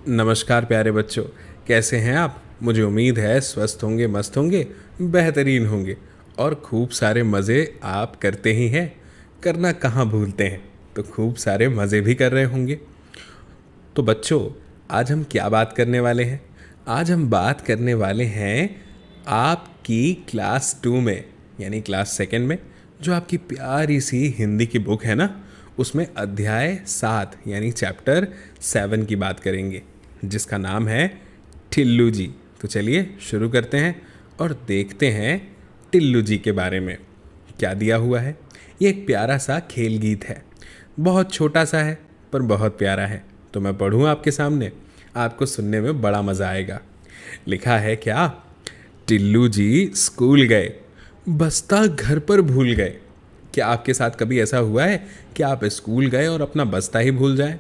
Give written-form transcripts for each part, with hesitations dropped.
नमस्कार प्यारे बच्चों, कैसे हैं आप। मुझे उम्मीद है स्वस्थ होंगे, मस्त होंगे, बेहतरीन होंगे और खूब सारे मज़े आप करते ही हैं। करना कहाँ भूलते हैं, तो खूब सारे मज़े भी कर रहे होंगे। तो बच्चों, आज हम क्या बात करने वाले हैं। आज हम बात करने वाले हैं आपकी क्लास 2 में, यानी क्लास सेकंड में, जो आपकी प्यारी सी हिंदी की बुक है ना, उसमें अध्याय 7 यानी चैप्टर 7 की बात करेंगे, जिसका नाम है टिल्लू जी। तो चलिए शुरू करते हैं और देखते हैं टिल्लू जी के बारे में क्या दिया हुआ है। ये एक प्यारा सा खेल गीत है, बहुत छोटा सा है पर बहुत प्यारा है। तो मैं पढ़ूँ आपके सामने, आपको सुनने में बड़ा मज़ा आएगा। लिखा है क्या, टिल्लू जी स्कूल गए, बस्ता घर पर भूल गए। क्या आपके साथ कभी ऐसा हुआ है कि आप स्कूल गए और अपना बस्ता ही भूल जाए।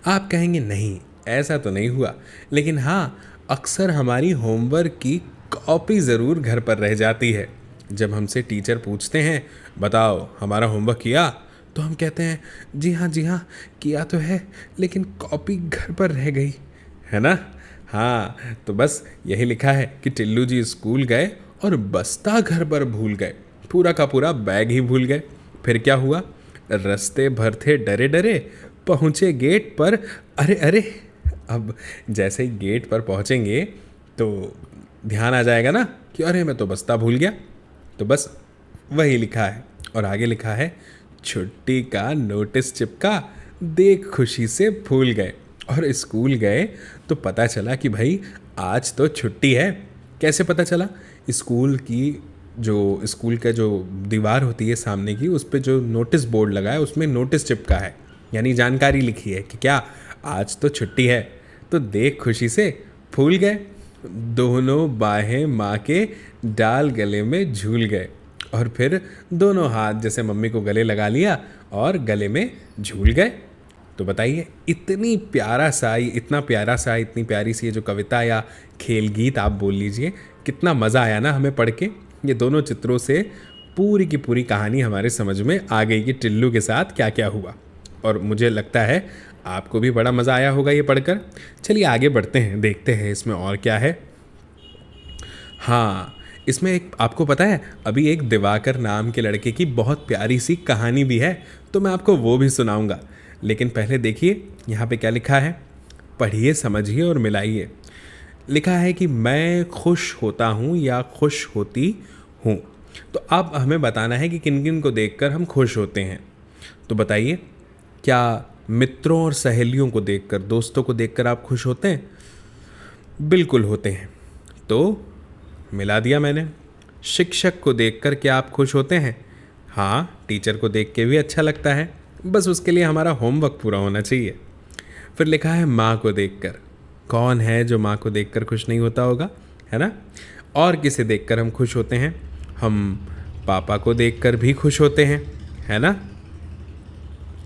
आप कहेंगे नहीं, ऐसा तो नहीं हुआ, लेकिन हाँ, अक्सर हमारी होमवर्क की कॉपी ज़रूर घर पर रह जाती है। जब हमसे टीचर पूछते हैं बताओ हमारा होमवर्क किया, तो हम कहते हैं जी हाँ किया तो है, लेकिन कॉपी घर पर रह गई, है ना। हाँ, तो बस यही लिखा है कि टिल्लू जी स्कूल गए और बस्ता घर पर भूल गए, पूरा का पूरा बैग ही भूल गए। फिर क्या हुआ, रास्ते भर थे डरे डरे, पहुँचे गेट पर, अरे अरे। अब जैसे ही गेट पर पहुँचेंगे तो ध्यान आ जाएगा ना कि अरे मैं तो बस्ता भूल गया। तो बस वही लिखा है और आगे लिखा है, छुट्टी का नोटिस चिपका, देख खुशी से फूल गए। और स्कूल गए तो पता चला कि भाई आज तो छुट्टी है। कैसे पता चला, स्कूल का जो दीवार होती है सामने की, उस पर जो नोटिस बोर्ड लगा है उसमें नोटिस चिपका है, यानी जानकारी लिखी है कि क्या आज तो छुट्टी है। तो देख खुशी से फूल गए, दोनों बाहें माँ के डाल गले में झूल गए। और फिर दोनों हाथ जैसे मम्मी को गले लगा लिया और गले में झूल गए। तो बताइए, इतनी प्यारा सा इतनी प्यारी सी ये जो कविता या खेल गीत आप बोल लीजिए, कितना मज़ा आया ना हमें पढ़ के। ये दोनों चित्रों से पूरी की पूरी कहानी हमारे समझ में आ गई कि टिल्लू के साथ क्या क्या हुआ। और मुझे लगता है आपको भी बड़ा मज़ा आया होगा ये पढ़कर। चलिए आगे बढ़ते हैं, देखते हैं इसमें और क्या है। हाँ, इसमें एक, आपको पता है, अभी एक दिवाकर नाम के लड़के की बहुत प्यारी सी कहानी भी है, तो मैं आपको वो भी सुनाऊंगा। लेकिन पहले देखिए यहाँ पे क्या लिखा है, पढ़िए, समझिए और मिलाइए। लिखा है कि मैं खुश होता हूँ या खुश होती हूँ। तो अब हमें बताना है कि किन किन को देखकर हम खुश होते हैं। तो बताइए, क्या मित्रों और सहेलियों को देखकर, दोस्तों को देखकर आप खुश होते हैं? बिल्कुल होते हैं। तो मिला दिया मैंने। शिक्षक को देखकर क्या आप खुश होते हैं? हाँ, टीचर को देख के भी अच्छा लगता है, बस उसके लिए हमारा होमवर्क पूरा होना चाहिए। फिर लिखा है माँ को देखकर। कौन है जो माँ को देखकर खुश नहीं होता होगा, है ना। और किसे देखकर हम खुश होते हैं? हम पापा को देखकर भी खुश होते हैं, है ना।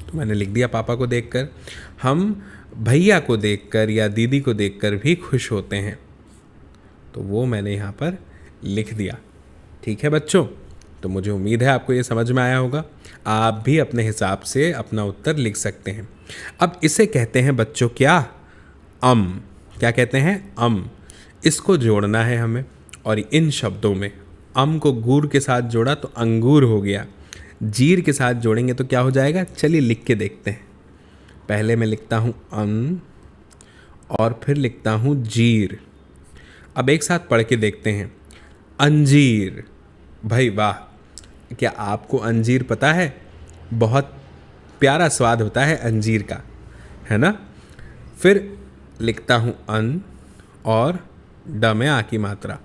तो मैंने लिख दिया पापा को देखकर। हम भैया को देखकर या दीदी को देखकर भी खुश होते हैं, तो वो मैंने यहाँ पर लिख दिया। ठीक है बच्चों, तो मुझे उम्मीद है आपको ये समझ में आया होगा। आप भी अपने हिसाब से अपना उत्तर लिख सकते हैं। अब इसे कहते हैं बच्चों क्या, अम। क्या कहते हैं, अम। इसको जोड़ना है हमें, और इन शब्दों में अम को गुर के साथ जोड़ा तो अंगूर हो गया, जीर के साथ जोड़ेंगे तो क्या हो जाएगा। चलिए लिख के देखते हैं। पहले मैं लिखता हूँ अम और फिर लिखता हूँ जीर। अब एक साथ पढ़ के देखते हैं, अंजीर। भाई वाह, क्या आपको अंजीर पता है? बहुत प्यारा स्वाद होता है अंजीर का, है ना। फिर लिखता हूँ अन और ड में आ की मात्रा,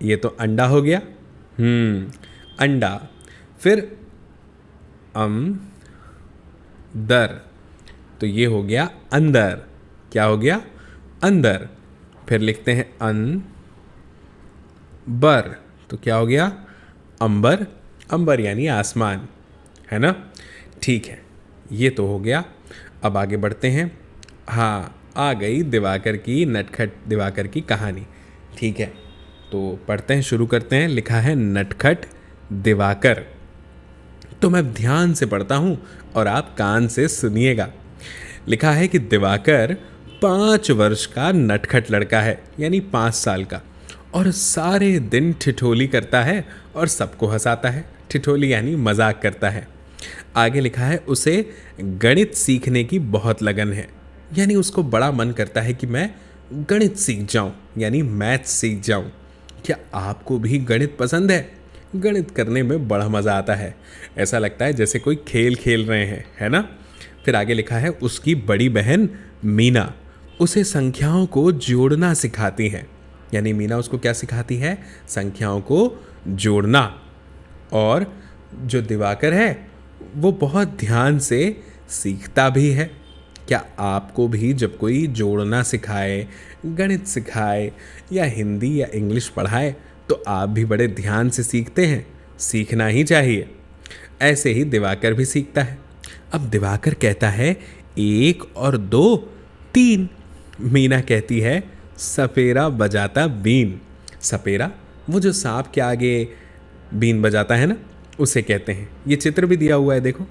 ये तो अंडा हो गया। अंडा। फिर अम दर, तो ये हो गया अंदर। क्या हो गया, अंदर। फिर लिखते हैं अन बर, तो क्या हो गया, अंबर। अंबर यानी आसमान, है ना। ठीक है, ये तो हो गया। अब आगे बढ़ते हैं। हाँ, आ गई दिवाकर की, नटखट दिवाकर की कहानी। ठीक है, तो पढ़ते हैं, शुरू करते हैं। लिखा है नटखट दिवाकर। तो मैं ध्यान से पढ़ता हूँ और आप कान से सुनिएगा। लिखा है कि दिवाकर 5 वर्ष का नटखट लड़का है, यानी 5 साल का, और सारे दिन ठिठोली करता है और सबको हंसाता है। ठिठोली यानी मजाक करता है। आगे लिखा है उसे गणित सीखने की बहुत लगन है, यानी उसको बड़ा मन करता है कि मैं गणित सीख जाऊं, यानी मैथ्स सीख जाऊं। क्या आपको भी गणित पसंद है? गणित करने में बड़ा मज़ा आता है, ऐसा लगता है जैसे कोई खेल खेल रहे हैं, है ना। फिर आगे लिखा है उसकी बड़ी बहन मीना उसे संख्याओं को जोड़ना सिखाती है, यानी मीना उसको क्या सिखाती है? संख्याओं को जोड़ना। और जो दिवाकर है वो बहुत ध्यान से सीखता भी है। क्या आपको भी जब कोई जोड़ना सिखाए, गणित सिखाए या हिंदी या इंग्लिश पढ़ाए तो आप भी बड़े ध्यान से सीखते हैं? सीखना ही चाहिए। ऐसे ही दिवाकर भी सीखता है। अब दिवाकर कहता है 1 और 2 3। मीना कहती है सपेरा बजाता बीन। सपेरा वो जो सांप के आगे बीन बजाता है ना, उसे कहते हैं। ये चित्र भी दिया हुआ है, देखो।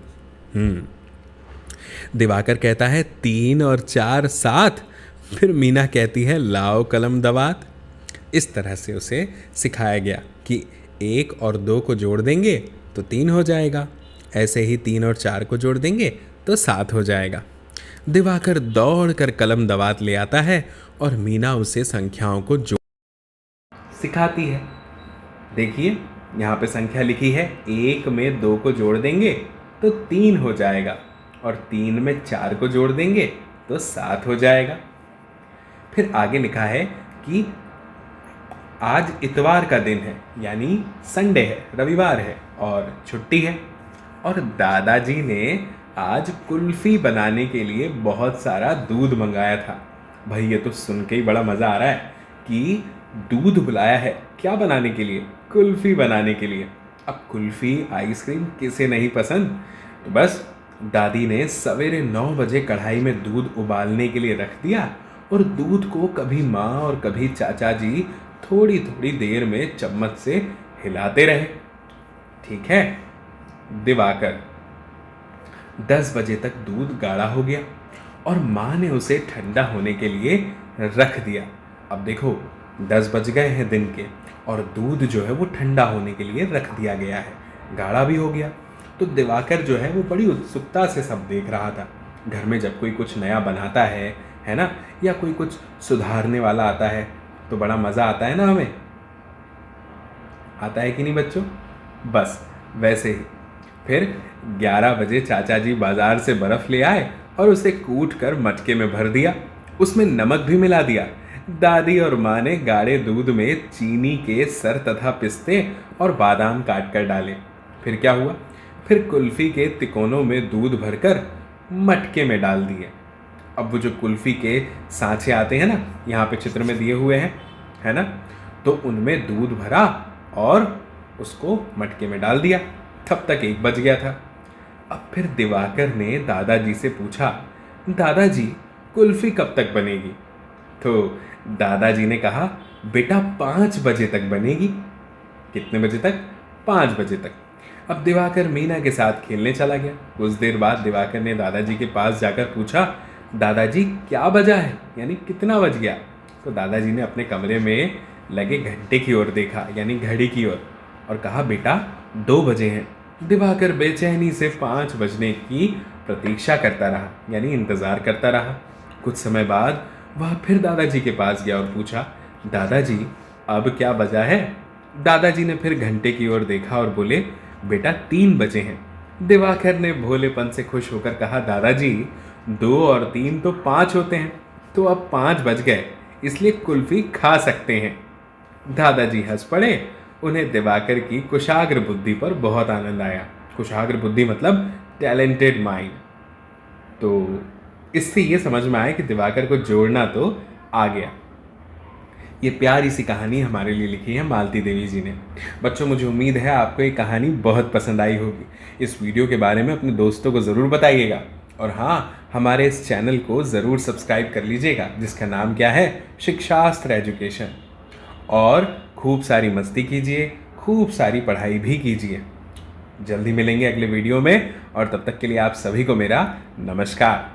दिवाकर कहता है 3 और 4 7। फिर मीना कहती है लाओ कलम दवात। इस तरह से उसे सिखाया गया कि 1 और 2 को जोड़ देंगे तो 3 हो जाएगा, ऐसे ही 3 और 4 को जोड़ देंगे तो 7 हो जाएगा। दिवाकर दौड़ कर कलम दवात ले आता है और मीना उसे संख्याओं को जोड़ सिखाती है। देखिए यहाँ पे संख्या लिखी है, 1 में 2 को जोड़ देंगे तो 3 हो जाएगा, और 3 में 4 को जोड़ देंगे तो 7 हो जाएगा। फिर आगे लिखा है कि आज इतवार का दिन है, यानी संडे है, रविवार है और छुट्टी है, और दादाजी ने आज कुल्फी बनाने के लिए बहुत सारा दूध मंगाया था। भाई ये तो सुन के ही बड़ा मज़ा आ रहा है कि दूध बुलाया है, क्या बनाने के लिए? कुल्फी बनाने के लिए। अब कुल्फी आइसक्रीम किसे नहीं पसंद। तो बस दादी ने सवेरे 9 बजे कढ़ाई में दूध उबालने के लिए रख दिया, और दूध को कभी माँ और कभी चाचा जी थोड़ी थोड़ी देर में चम्मच से हिलाते रहे। ठीक है। दिवाकर 10 बजे तक दूध गाढ़ा हो गया और माँ ने उसे ठंडा होने के लिए रख दिया। अब देखो 10 बज गए हैं दिन के, और दूध जो है वो ठंडा होने के लिए रख दिया गया है, गाढ़ा भी हो गया। तो दिवाकर जो है वो बड़ी उत्सुकता से सब देख रहा था। घर में जब कोई कुछ नया बनाता है ना, या कोई कुछ सुधारने वाला आता है तो बड़ा मज़ा आता है ना, हमें आता है कि नहीं बच्चों? बस वैसे ही फिर 11 बजे चाचा जी बाजार से बर्फ़ ले आए और उसे कूट कर मटके में भर दिया, उसमें नमक भी मिला दिया। दादी और माँ ने गाढ़े दूध में चीनी के सर तथा पिस्ते और बादाम काट कर डाले। फिर क्या हुआ? फिर कुल्फ़ी के तिकोनों में दूध भरकर मटके में डाल दिए। अब वो जो कुल्फ़ी के सांचे आते हैं ना, यहाँ पे चित्र में दिए हुए हैं, है ना, तो उनमें दूध भरा और उसको मटके में डाल दिया। तब तक 1 बज गया था। अब फिर दिवाकर ने दादाजी से पूछा, दादाजी कुल्फ़ी कब तक बनेगी? तो दादाजी ने कहा, बेटा 5 बजे तक बनेगी। कितने बजे तक? 5 बजे तक। अब दिवाकर मीना के साथ खेलने चला गया। कुछ देर बाद दिवाकर ने दादाजी के पास जाकर पूछा, दादाजी क्या बजा है, यानी कितना बज गया? तो दादाजी ने अपने कमरे में लगे घंटे की ओर देखा, यानी घड़ी की ओर, और कहा, बेटा 2 बजे हैं। दिवाकर बेचैनी से 5 बजने की प्रतीक्षा करता रहा, यानी इंतज़ार करता रहा। कुछ समय बाद वह फिर दादाजी के पास गया और पूछा, दादाजी अब क्या बजा है? दादाजी ने फिर घंटे की ओर देखा और बोले, बेटा 3 बजे हैं। दिवाकर ने भोलेपन से खुश होकर कहा, दादाजी 2 और 3 तो 5 होते हैं, तो अब 5 बज गए, इसलिए कुल्फ़ी खा सकते हैं। दादाजी हंस पड़े। उन्हें दिवाकर की कुशाग्र बुद्धि पर बहुत आनंद आया। कुशाग्र बुद्धि मतलब टैलेंटेड माइंड। तो इससे ये समझ में आया कि दिवाकर को जोड़ना तो आ गया। ये प्यारी सी कहानी हमारे लिए लिखी है मालती देवी जी ने। बच्चों, मुझे उम्मीद है आपको ये कहानी बहुत पसंद आई होगी। इस वीडियो के बारे में अपने दोस्तों को ज़रूर बताइएगा, और हाँ, हमारे इस चैनल को ज़रूर सब्सक्राइब कर लीजिएगा, जिसका नाम क्या है? शिक्षास्त्र एजुकेशन। और खूब सारी मस्ती कीजिए, खूब सारी पढ़ाई भी कीजिए। जल्दी मिलेंगे अगले वीडियो में, और तब तक के लिए आप सभी को मेरा नमस्कार।